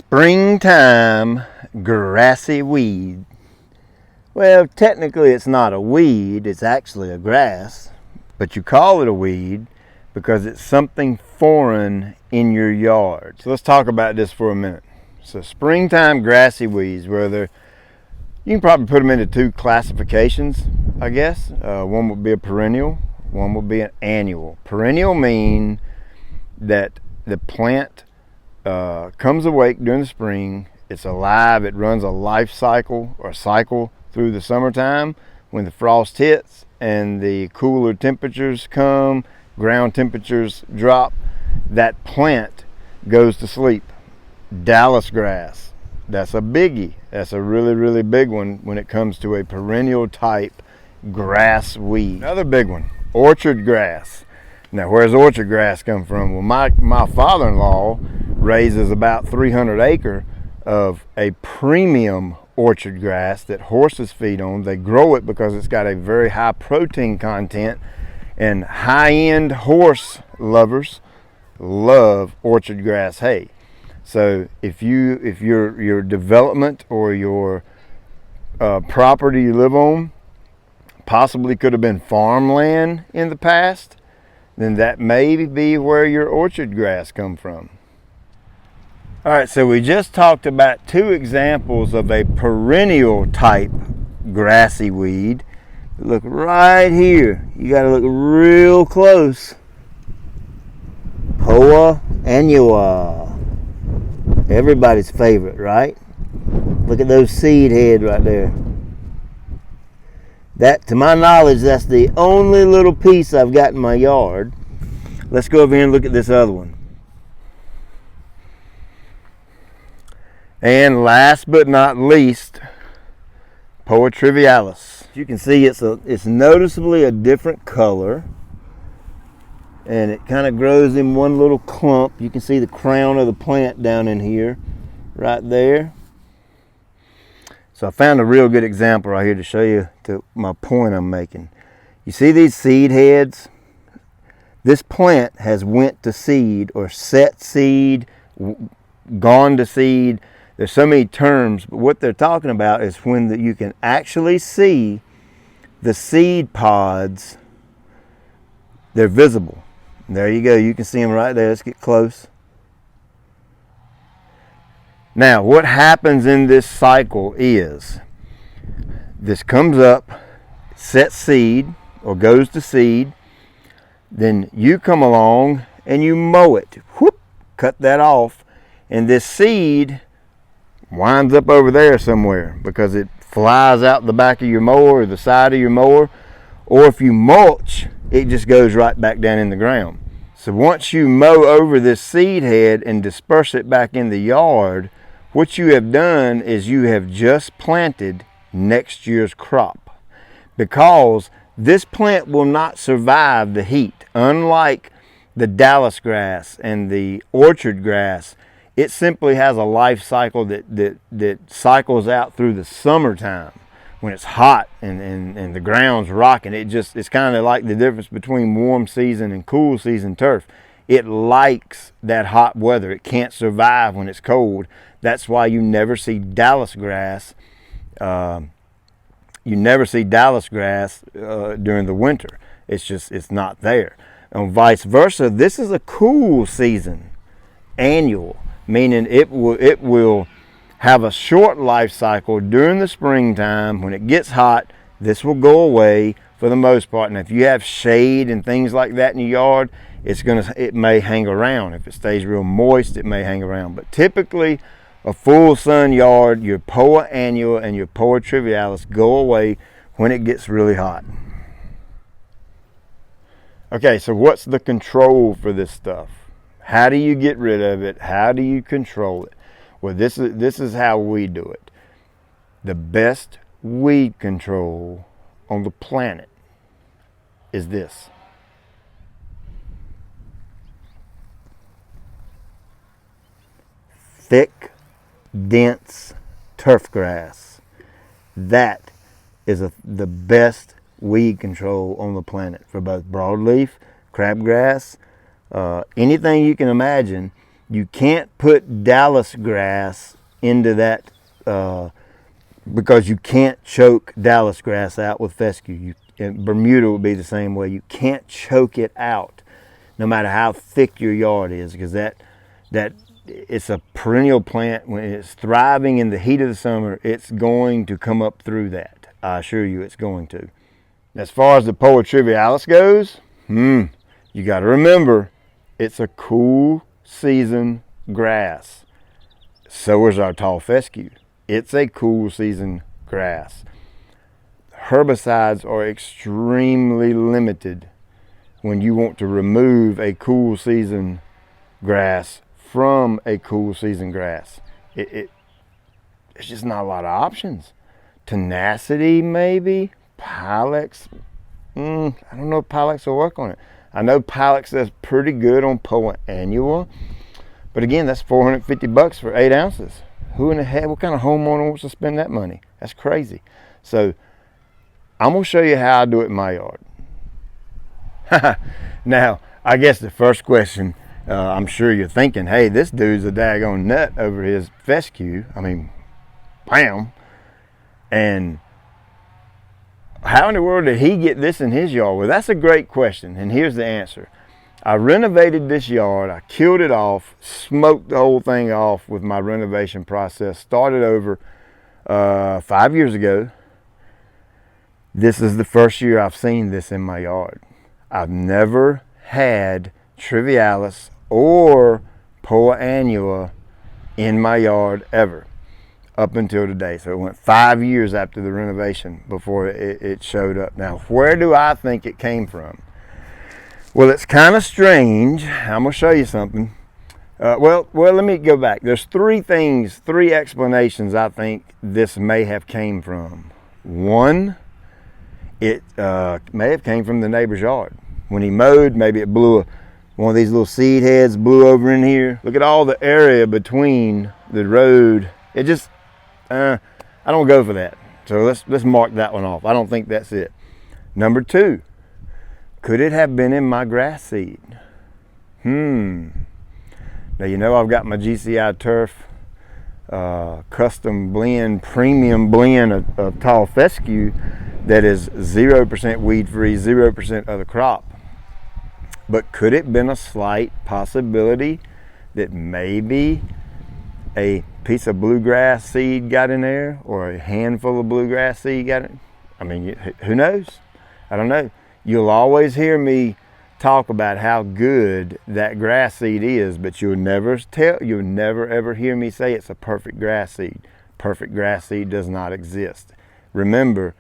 Springtime grassy weed. Well, technically it's not a weed, it's actually a grass. But you call it a weed because it's something foreign in your yard. So let's talk about this for a minute. So springtime grassy weeds, you can probably put them into two classifications, I guess. One would be a perennial, one would be an annual. Perennial mean that the plant comes awake during the spring, it's alive, it runs a life cycle or cycle through the summertime when the frost hits and the cooler temperatures come, ground temperatures drop, that plant goes to sleep. Dallas grass, that's a biggie. That's a really, really big one when it comes to a perennial type grass weed. Another big one, orchard grass. Now, where's orchard grass come from? Well, my father-in-law raises about 300 acre of a premium orchard grass that horses feed on. They grow it because it's got a very high protein content, and high-end horse lovers love orchard grass hay. So if your development or your property you live on possibly could have been farmland in the past, then that may be where your orchard grass come from. All right, so we just talked about two examples of a perennial type grassy weed. Look right here. You got to look real close. Poa annua. Everybody's favorite, right? Look at those seed heads right there. That, to my knowledge, that's the only little piece I've got in my yard. Let's go over here and look at this other one. And last but not least, Poa trivialis. You can see it's noticeably a different color, and it kind of grows in one little clump. You can see the crown of the plant down in here, right there. So I found a real good example right here to show you my point I'm making. You see these seed heads? This plant has went to seed or set seed, gone to seed. There's so many terms, but what they're talking about is when you can actually see the seed pods. They're visible. There you go. You can see them right there. Let's get close. Now, what happens in this cycle is this comes up, sets seed or goes to seed, then you come along and you mow it. Whoop, cut that off, and this seed winds up over there somewhere because it flies out the back of your mower or the side of your mower, or if you mulch, it just goes right back down in the ground. So once you mow over this seed head and disperse it back in the yard, what you have done is you have just planted next year's crop, because this plant will not survive the heat. Unlike the Dallas grass and the orchard grass, it simply has a life cycle that cycles out through the summertime when it's hot and the ground's rocking. It's kind of like the difference between warm season and cool season turf. It likes that hot weather. It can't survive when it's cold. That's why you never see Dallas grass. During the winter. It's not there. And vice versa, this is a cool season, annual, meaning it will have a short life cycle during the springtime. When it gets hot, this will go away for the most part. And if you have shade and things like that in your yard, it may hang around. If it stays real moist, it may hang around. But typically, a full sun yard, your Poa annua and your Poa trivialis go away when it gets really hot. Okay, so what's the control for this stuff? How do you get rid of it? How do you control it? Well, this is how we do it. The best weed control on the planet is this. Thick, dense turf grass. That is the best weed control on the planet for both broadleaf, crabgrass, anything you can imagine. You can't put Dallas grass into that because you can't choke Dallas grass out with fescue. And Bermuda would be the same way. You can't choke it out, no matter how thick your yard is, because that it's a perennial plant. When it's thriving in the heat of the summer, it's going to come up through that. I assure you, it's going to. As far as the Poa trivialis goes, you got to remember, it's a cool season grass. So is our tall fescue. It's a cool season grass. Herbicides are extremely limited when you want to remove a cool season grass from a cool season grass. It's just not a lot of options. Tenacity, maybe. Pilex, I don't know if Pilex will work on it. I know Pilex does pretty good on Poa annua, but again, that's $450 for 8 ounces. Who in the heck, what kind of homeowner wants to spend that money? That's crazy. So I'm gonna show you how I do it in my yard. Now, I guess the first question, I'm sure you're thinking, hey, this dude's a daggone nut over his fescue. I mean, bam. And how in the world did he get this in his yard? Well, that's a great question, and here's the answer. I renovated this yard, I killed it off, smoked the whole thing off with my renovation process, started over 5 years ago. This is the first year I've seen this in my yard. I've never had trivialis or Poa annua in my yard ever, up until today. So it went 5 years after the renovation before it showed up. Now, where do I think it came from? Well, it's kind of strange. I'm gonna show you something. Well, let me go back. There's three explanations I think this may have came from. One, it may have came from the neighbor's yard. When he mowed, maybe it blew one of these little seed heads blew over in here. Look at all the area between the road. It just, I don't go for that. So let's mark that one off. I don't think that's it. Number two, could it have been in my grass seed? Now, you know I've got my GCI Turf custom blend, premium blend of tall fescue that is 0% weed free, 0% of the crop. But could it been a slight possibility that maybe a piece of bluegrass seed got in there, or a handful of bluegrass seed got in? I mean, who knows? I don't know. You'll always hear me talk about how good that grass seed is, but you'll never ever hear me say it's a perfect grass seed. Perfect grass seed does not exist. Remember,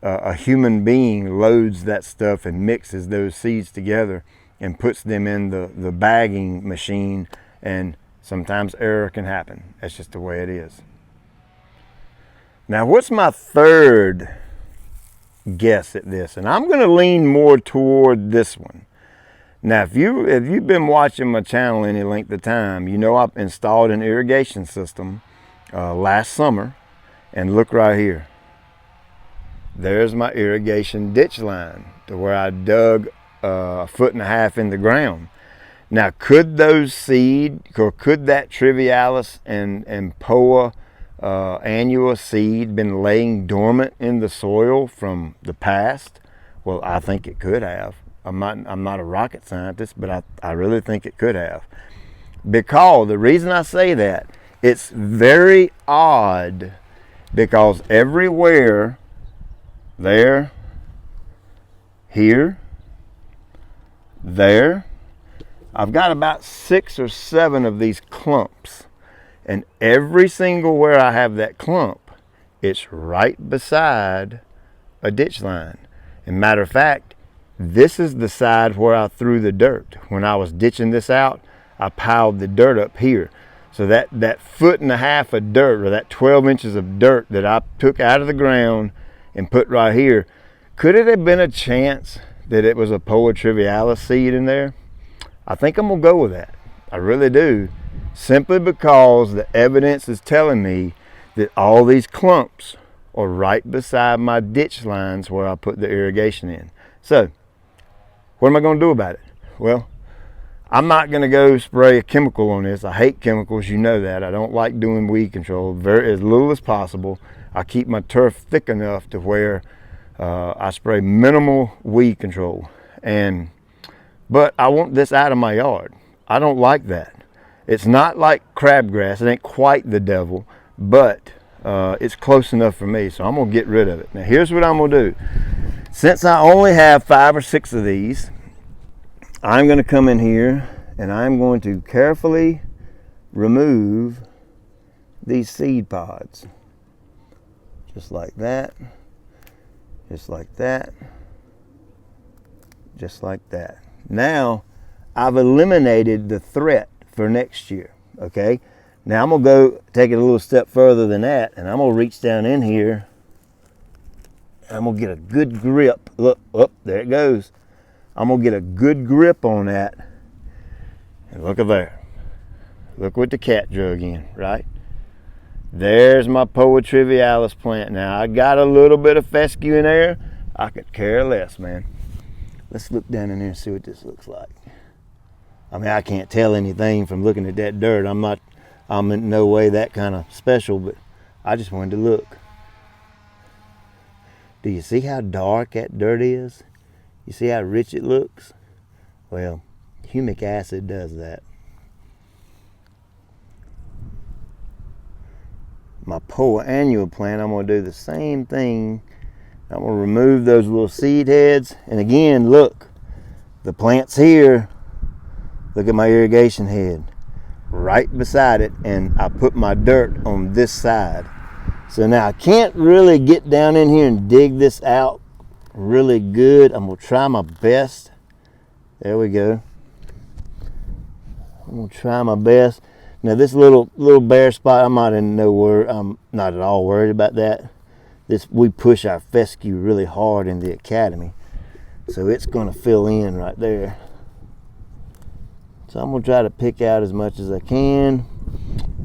a human being loads that stuff and mixes those seeds together and puts them in the bagging machine, and sometimes error can happen. That's just the way it is. Now, what's my third guess at this? And I'm going to lean more toward this one. Now, if you've been watching my channel any length of time, you know I've installed an irrigation system last summer, and look right here. There's my irrigation ditch line to where I dug 1.5 feet in the ground. Now, could those seed, or could that trivialis and Poa annua seed been laying dormant in the soil from the past? Well, I think it could have. I'm not a rocket scientist, but I really think it could have. Because the reason I say that, it's very odd, because everywhere, there, here, there, I've got about 6 or 7 of these clumps, and every single where I have that clump, it's right beside a ditch line. And matter of fact, this is the side where I threw the dirt. When I was ditching this out, I piled the dirt up here. So that 1.5 feet of dirt, or that 12 inches of dirt that I took out of the ground and put right here, could it have been a chance that it was a Poa trivialis seed in there? I think I'm gonna go with that. I really do. Simply because the evidence is telling me that all these clumps are right beside my ditch lines where I put the irrigation in. So, what am I gonna do about it? Well, I'm not going to go spray a chemical on this. I hate chemicals, you know that. I don't like doing weed control, as little as possible. I keep my turf thick enough to where I spray minimal weed control. But I want this out of my yard. I don't like that. It's not like crabgrass. It ain't quite the devil, but it's close enough for me, so I'm going to get rid of it. Now, here's what I'm going to do. Since I only have 5 or 6 of these, I'm going to come in here and I'm going to carefully remove these seed pods. Just like that. Just like that. Just like that. Now, I've eliminated the threat for next year, okay? Now, I'm going to go take it a little step further than that, and I'm going to reach down in here, and I'm going to get a good grip. Look, oh, there it goes. I'm going to get a good grip on that, and look at there. Look what the cat drug in, right? There's my Poa trivialis plant. Now, I got a little bit of fescue in there. I could care less, man. Let's look down in there and see what this looks like. I mean, I can't tell anything from looking at that dirt. I'm in no way that kind of special, but I just wanted to look. Do you see how dark that dirt is? You see how rich it looks? Well, humic acid does that. My Poa annua plant, I'm going to do the same thing. I'm going to remove those little seed heads. And again, look, the plant's here. Look at my irrigation head right beside it, and I put my dirt on this side. So now I can't really get down in here and dig this out really good. I'm going to try my best. There we go. I'm going to try my best. Now this little bare spot, I'm not at all worried about that. We push our fescue really hard in the academy, so it's going to fill in right there. So I'm going to try to pick out as much as I can.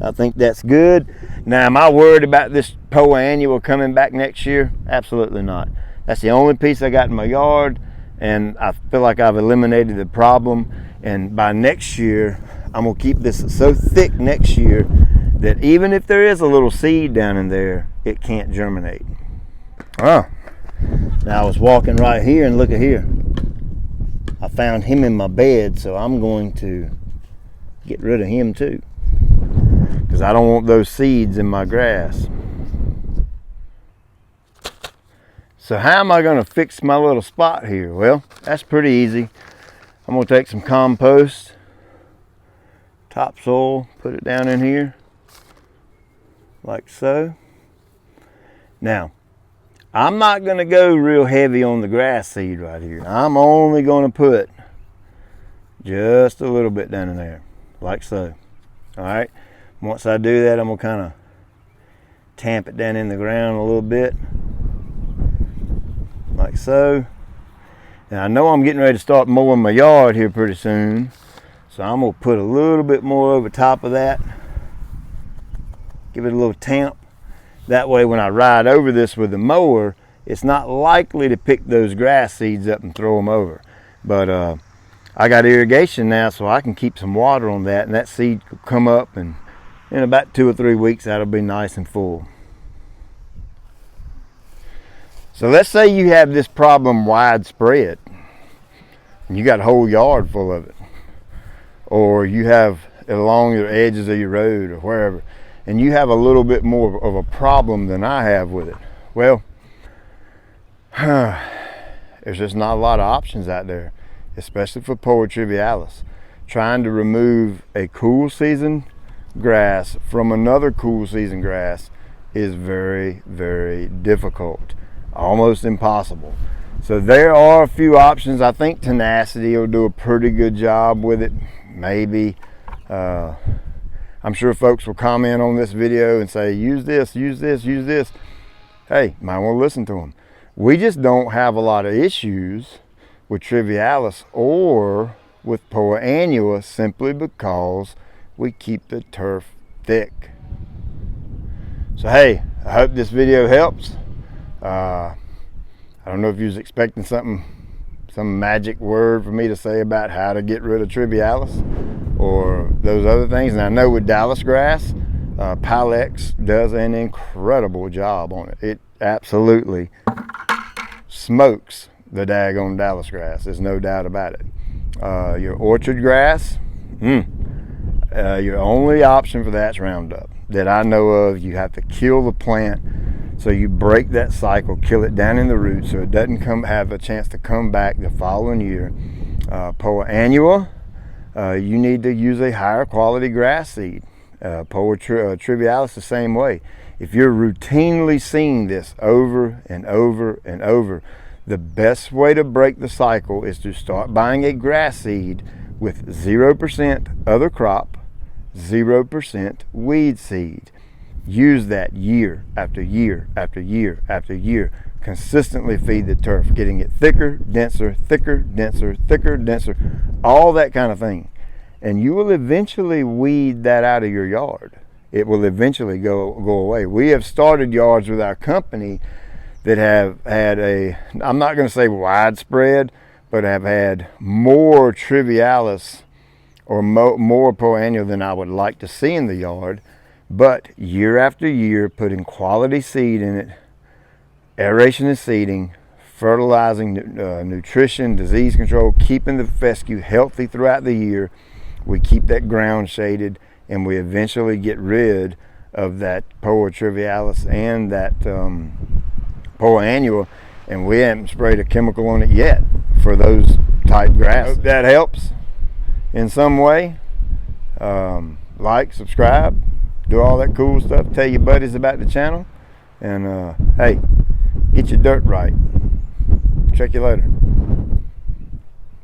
I think that's good. Now, am I worried about this Poa annua coming back next year? Absolutely not. That's the only piece I got in my yard, and I feel like I've eliminated the problem. And by next year, I'm going to keep this so thick next year that even if there is a little seed down in there, it can't germinate. Oh, now I was walking right here, and look at here. I found him in my bed, so I'm going to get rid of him too, because I don't want those seeds in my grass. So how am I going to fix my little spot here? Well, that's pretty easy. I'm going to take some compost, topsoil, put it down in here like so. Now, I'm not going to go real heavy on the grass seed right here. I'm only going to put just a little bit down in there, like so. All right. Once I do that, I'm going to kind of tamp it down in the ground a little bit, like so. And I know I'm getting ready to start mowing my yard here pretty soon, so I'm going to put a little bit more over top of that. Give it a little tamp. That way when I ride over this with the mower, it's not likely to pick those grass seeds up and throw them over. But I got irrigation now, so I can keep some water on that, and that seed will come up, and in about 2 or 3 weeks, that'll be nice and full. So let's say you have this problem widespread, and you got a whole yard full of it, or you have it along the edges of your road or wherever, and you have a little bit more of a problem than I have with it. Well, there's just not a lot of options out there, especially for Poa trivialis. Trying to remove a cool season grass from another cool season grass is very, very difficult, almost impossible. So there are a few options. I think tenacity will do a pretty good job with it, maybe. I'm sure folks will comment on this video and say, use this, use this, use this. Hey, might want to listen to them. We just don't have a lot of issues with trivialis or with Poa annua simply because we keep the turf thick. So hey, I hope this video helps. I don't know if you was expecting something some magic word for me to say about how to get rid of trivialis or those other things. And I know with Dallas grass, Pilex does an incredible job on it. It absolutely smokes the daggone Dallas grass. There's no doubt about it. Your orchard grass, your only option for that's Roundup that I know of. You have to kill the plant, so you break that cycle, kill it down in the roots so it doesn't have a chance to come back the following year. Poa annua, you need to use a higher quality grass seed. Poa trivialis the same way. If you're routinely seeing this over and over and over, the best way to break the cycle is to start buying a grass seed with 0% other crop, 0% weed seed. Use that year after year after year after year. Consistently feed the turf, getting it thicker, denser, thicker, denser, thicker, denser, all that kind of thing. And you will eventually weed that out of your yard. It will eventually go away. We have started yards with our company that have had I'm not going to say widespread, but have had more trivialis or more poa annua than I would like to see in the yard. But year after year, putting quality seed in it, aeration and seeding, fertilizing, nutrition, disease control, keeping the fescue healthy throughout the year, we keep that ground shaded, and we eventually get rid of that Poa trivialis and that Poa annua, and we haven't sprayed a chemical on it yet for those type grasses. Hope that helps in some way. Like, subscribe, do all that cool stuff, tell your buddies about the channel, and hey, get your dirt right. Check you later.